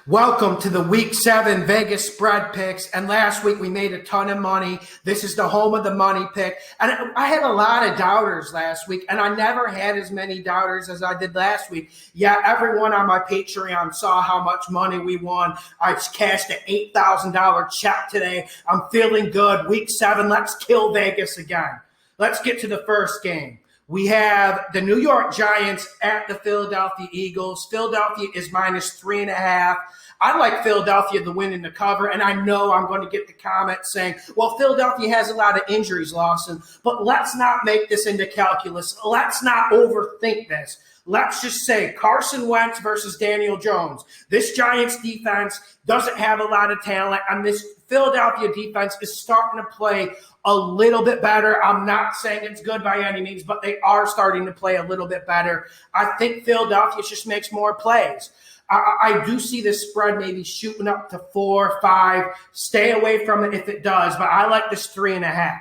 Welcome to the Week 7 Vegas spread picks. And last week we made a ton of money. This is the home of the money pick. And I had a lot of doubters last week, and I never had as many doubters as I did last week. Yeah, everyone on my Patreon saw how much money we won. I cashed an $8,000 check today. I'm feeling good. Week 7, let's kill Vegas again. Let's get to the first game. We have the New York Giants at the Philadelphia Eagles. Philadelphia is -3.5. I like Philadelphia to win in the cover, and I know I'm going to get the comment saying, well, Philadelphia has a lot of injuries, Lawson, but let's not make this into calculus. Let's not overthink this. Let's just say Carson Wentz versus Daniel Jones. This Giants defense doesn't have a lot of talent, and this Philadelphia defense is starting to play a little bit better. I'm not saying it's good by any means, but they are starting to play a little bit better. I think Philadelphia just makes more plays. I do see this spread maybe shooting up to 4, 5. Stay away from it if it does, but I like this 3.5.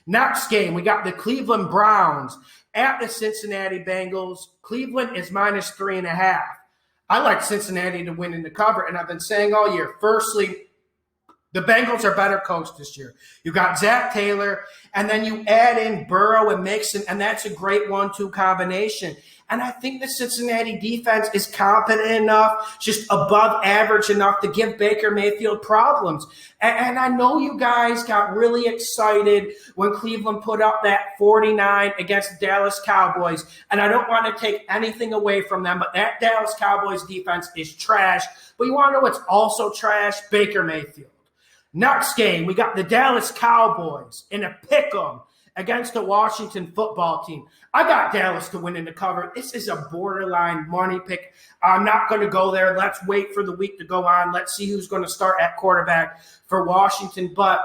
Next game, we got the Cleveland Browns at the Cincinnati Bengals. Cleveland is -3.5. I like Cincinnati to win in the cover, and I've been saying all year, firstly, the Bengals are better coached this year. You got Zach Taylor, and then you add in Burrow and Mixon, and that's a great 1-2 combination. And I think the Cincinnati defense is competent enough, just above average enough to give Baker Mayfield problems. And I know you guys got really excited when Cleveland put up that 49 against the Dallas Cowboys. And I don't want to take anything away from them, but that Dallas Cowboys defense is trash. But you want to know what's also trash? Baker Mayfield. Next game, we got the Dallas Cowboys in a pick'em against the Washington football team. I got Dallas to win in the cover. This is a borderline money pick. I'm not going to go there. Let's wait for the week to go on. Let's see who's going to start at quarterback for Washington. But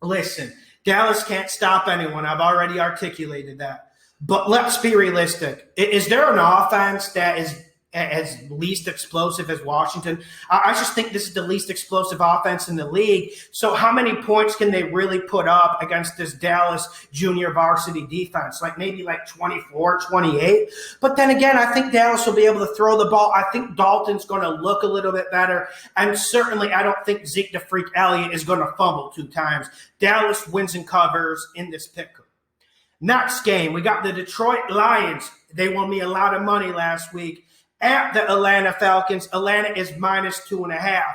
listen, Dallas can't stop anyone. I've already articulated that. But let's be realistic. Is there an offense that is as least explosive as Washington? I just think this is the least explosive offense in the league. So how many points can they really put up against this Dallas junior varsity defense? Maybe 24, 28. But then again, I think Dallas will be able to throw the ball. I think Dalton's going to look a little bit better. And certainly I don't think Zeke the Freak Elliott is going to fumble 2 times. Dallas wins and covers in this pick. Next game, we got the Detroit Lions. They won me a lot of money last week. At the Atlanta Falcons, Atlanta is -2.5.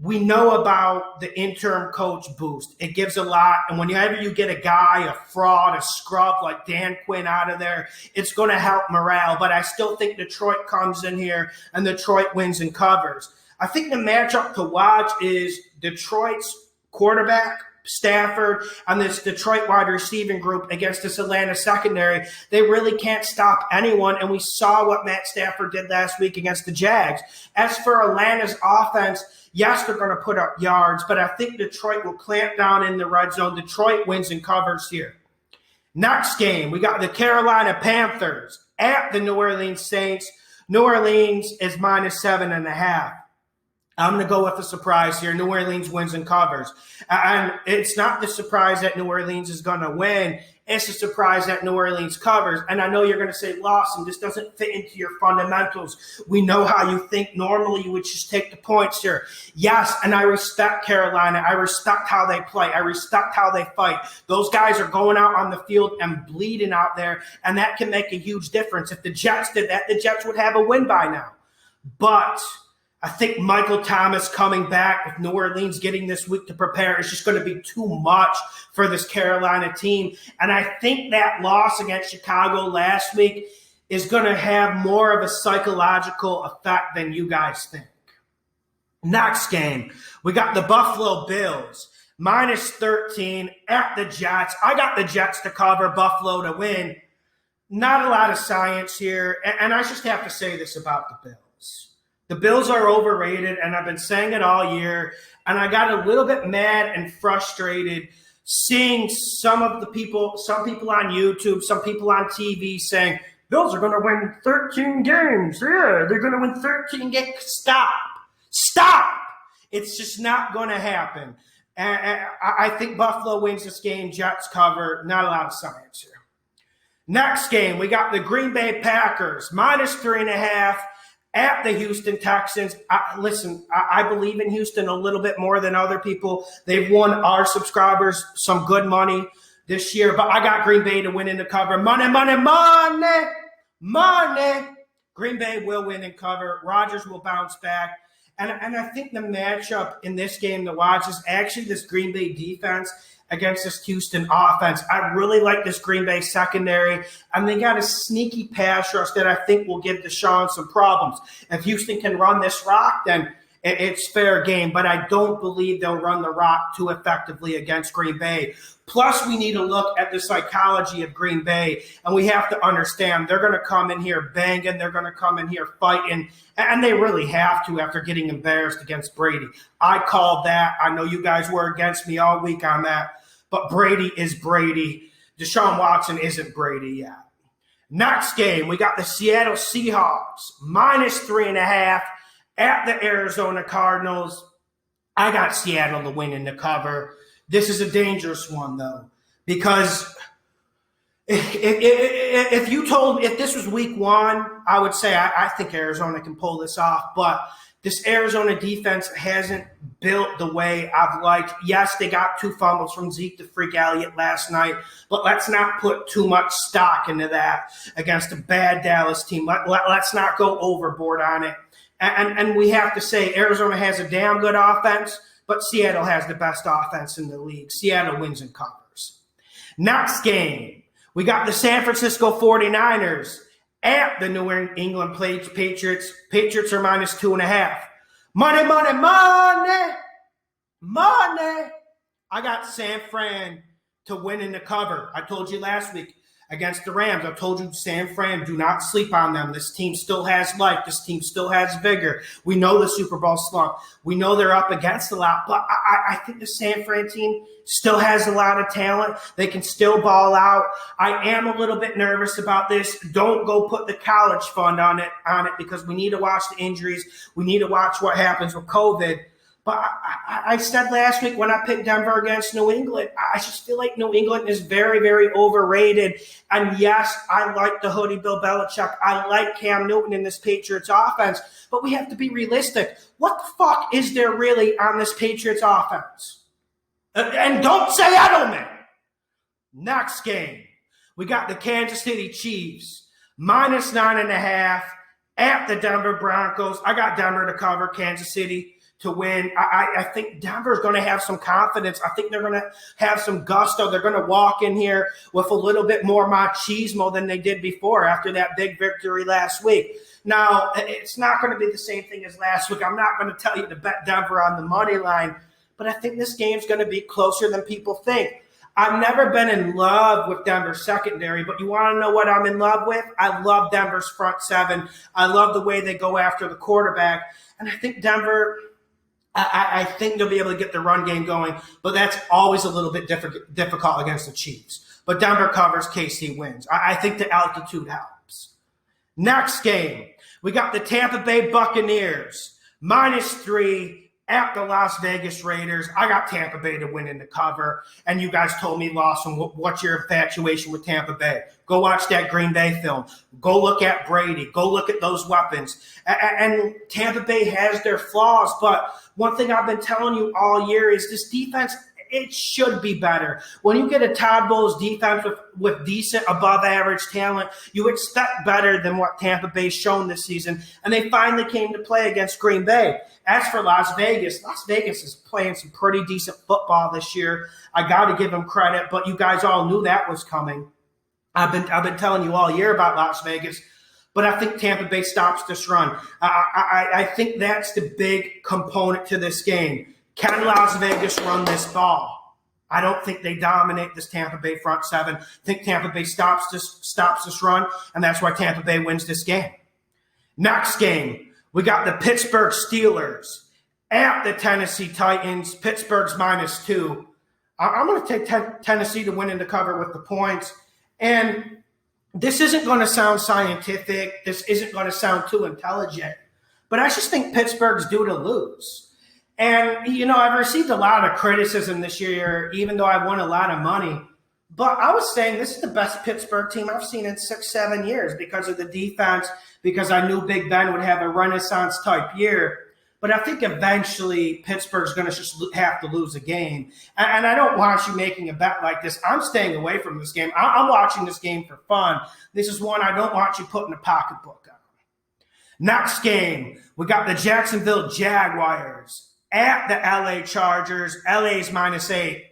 We know about the interim coach boost. It gives a lot. And whenever you get a guy, a fraud, a scrub like Dan Quinn out of there, it's going to help morale. But I still think Detroit comes in here and Detroit wins and covers. I think the matchup to watch is Detroit's quarterback, Stafford, and this Detroit wide receiving group against this Atlanta secondary. They really can't stop anyone, and we saw what Matt Stafford did last week against the Jags. As for Atlanta's offense, yes, they're going to put up yards, but I think Detroit will clamp down in the red zone. Detroit wins and covers here. Next game, we got the Carolina Panthers at the New Orleans Saints. New Orleans is -7.5. I'm going to go with a surprise here. New Orleans wins and covers. And it's not the surprise that New Orleans is going to win. It's a surprise that New Orleans covers. And I know you're going to say, Lawson, this doesn't fit into your fundamentals. We know how you think. Normally, you would just take the points here. Yes, and I respect Carolina. I respect how they play. I respect how they fight. Those guys are going out on the field and bleeding out there, and that can make a huge difference. If the Jets did that, the Jets would have a win by now. But I think Michael Thomas coming back with New Orleans getting this week to prepare is just going to be too much for this Carolina team. And I think that loss against Chicago last week is going to have more of a psychological effect than you guys think. Next game, we got the Buffalo Bills, -13 at the Jets. I got the Jets to cover, Buffalo to win. Not a lot of science here. And I just have to say this about the Bills. The Bills are overrated, and I've been saying it all year, and I got a little bit mad and frustrated seeing some people on YouTube, some people on TV saying, Bills are going to win 13 games. Yeah, they're going to win 13 games. Stop. It's just not going to happen. And I think Buffalo wins this game. Jets cover. Not a lot of science here. Next game, we got the Green Bay Packers, -3.5 at the Houston Texans. I believe in Houston a little bit more than other people. They've won our subscribers some good money this year, but I got Green Bay to win in the cover. Money, money, money, money. Green Bay will win and cover. Rodgers will bounce back. And I think the matchup in this game to watch is actually this Green Bay defense against this Houston offense. I really like this Green Bay secondary, and they got a sneaky pass rush that I think will give Deshaun some problems. If Houston can run this rock, then it's fair game, but I don't believe they'll run the rock too effectively against Green Bay. Plus, we need to look at the psychology of Green Bay, and we have to understand they're going to come in here banging, they're going to come in here fighting, and they really have to after getting embarrassed against Brady. I called that. I know you guys were against me all week on that, but Brady is Brady. Deshaun Watson isn't Brady yet. Next game, we got the Seattle Seahawks, -3.5 at the Arizona Cardinals. I got Seattle to win in the cover. This is a dangerous one, though, because if this was week one, I would say I think Arizona can pull this off. But this Arizona defense hasn't built the way I've liked. Yes, they got 2 fumbles from Zeke to Freak Elliott last night, but let's not put too much stock into that against a bad Dallas team. Let's not go overboard on it. And we have to say Arizona has a damn good offense, but Seattle has the best offense in the league. Seattle wins and covers. Next game, we got the San Francisco 49ers at the New England Patriots. Patriots are -2.5. Money, money, money, money. I got San Fran to win in the cover. I told you last week against the Rams. I told you, San Fran, do not sleep on them. This team still has life. This team still has vigor. We know the Super Bowl slump. We know they're up against a lot, but I think the San Fran team still has a lot of talent. They can still ball out. I am a little bit nervous about this. Don't go put the college fund on it because we need to watch the injuries. We need to watch what happens with COVID. But I said last week when I picked Denver against New England, I just feel like New England is very, very overrated. And yes, I like the hoodie Bill Belichick. I like Cam Newton in this Patriots offense. But we have to be realistic. What the fuck is there really on this Patriots offense? And don't say Edelman. Next game, we got the Kansas City Chiefs, -9.5 at the Denver Broncos. I got Denver to cover, Kansas City to win. I think Denver's going to have some confidence. I think they're going to have some gusto. They're going to walk in here with a little bit more machismo than they did before after that big victory last week. Now, it's not going to be the same thing as last week. I'm not going to tell you to bet Denver on the money line, but I think this game's going to be closer than people think. I've never been in love with Denver's secondary, but you want to know what I'm in love with? I love Denver's front seven. I love the way they go after the quarterback. And I think Denver – I think they'll be able to get the run game going, but that's always a little bit difficult against the Chiefs. But Denver covers, KC wins. I think the altitude helps. Next game, we got the Tampa Bay Buccaneers, -3 at the Las Vegas Raiders. I got Tampa Bay to win in the cover. And you guys told me, Lawson, what's your infatuation with Tampa Bay? Go watch that Green Bay film. Go look at Brady. Go look at those weapons. And Tampa Bay has their flaws, but one thing I've been telling you all year is this defense, it should be better. When you get a Todd Bowles defense with decent above-average talent, you expect better than what Tampa Bay's shown this season, and they finally came to play against Green Bay. As for Las Vegas is playing some pretty decent football this year. I got to give them credit, but you guys all knew that was coming. I've been telling you all year about Las Vegas, but I think Tampa Bay stops this run. I think that's the big component to this game. Can Las Vegas run this ball? I don't think they dominate this Tampa Bay front seven. I think Tampa Bay stops this run, and that's why Tampa Bay wins this game. Next game, we got the Pittsburgh Steelers at the Tennessee Titans. Pittsburgh's -2. I'm going to take Tennessee to win in the cover with the points. And this isn't going to sound scientific. This isn't going to sound too intelligent. But I just think Pittsburgh's due to lose. And, I've received a lot of criticism this year, even though I won a lot of money. But I was saying this is the best Pittsburgh team I've seen in 6-7 years because of the defense, because I knew Big Ben would have a Renaissance type year. But I think eventually Pittsburgh's going to just have to lose a game. And I don't want you making a bet like this. I'm staying away from this game. I'm watching this game for fun. This is one I don't want you putting a pocketbook on. Next game, we got the Jacksonville Jaguars at the LA Chargers. LA's -8.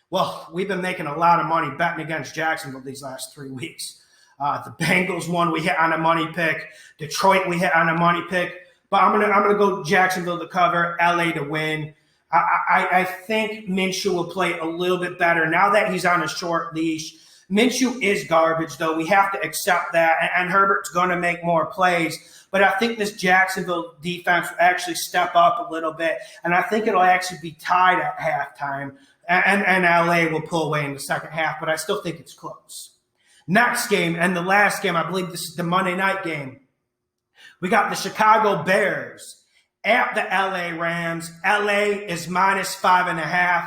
Well, we've been making a lot of money betting against Jacksonville these last 3 weeks. The Bengals won, we hit on a money pick. Detroit, we hit on a money pick. But I'm gonna go Jacksonville to cover, LA to win. I think Minshew will play a little bit better now that he's on a short leash. Minshew is garbage, though. We have to accept that. And Herbert's going to make more plays. But I think this Jacksonville defense will actually step up a little bit. And I think it'll actually be tied at halftime. And LA will pull away in the second half. But I still think it's close. Next game, and the last game, I believe this is the Monday night game. We got the Chicago Bears at the LA Rams. LA is -5.5.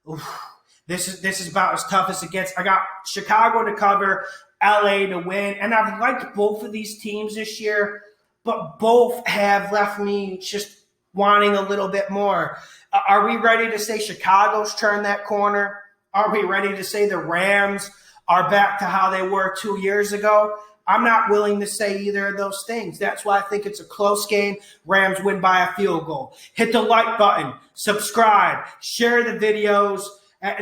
Oof. This is about as tough as it gets. I got Chicago to cover, LA to win. And I've liked both of these teams this year, but both have left me just wanting a little bit more. Are we ready to say Chicago's turned that corner? Are we ready to say the Rams are back to how they were 2 years ago? I'm not willing to say either of those things. That's why I think it's a close game. Rams win by a field goal. Hit the like button, subscribe, share the videos.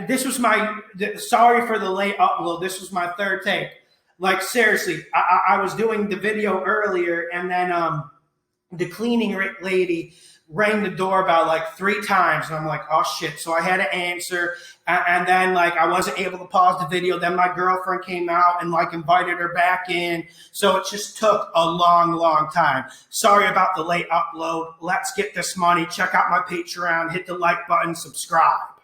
This was sorry for the late upload. This was my third take. Like, seriously, I was doing the video earlier, and then the cleaning lady rang the doorbell like 3 times, and I'm like, oh shit. So I had to answer, and then like I wasn't able to pause the video. Then my girlfriend came out and like invited her back in. So it just took a long time. Sorry about the late upload. Let's get this money. Check out my Patreon, hit the like button, subscribe.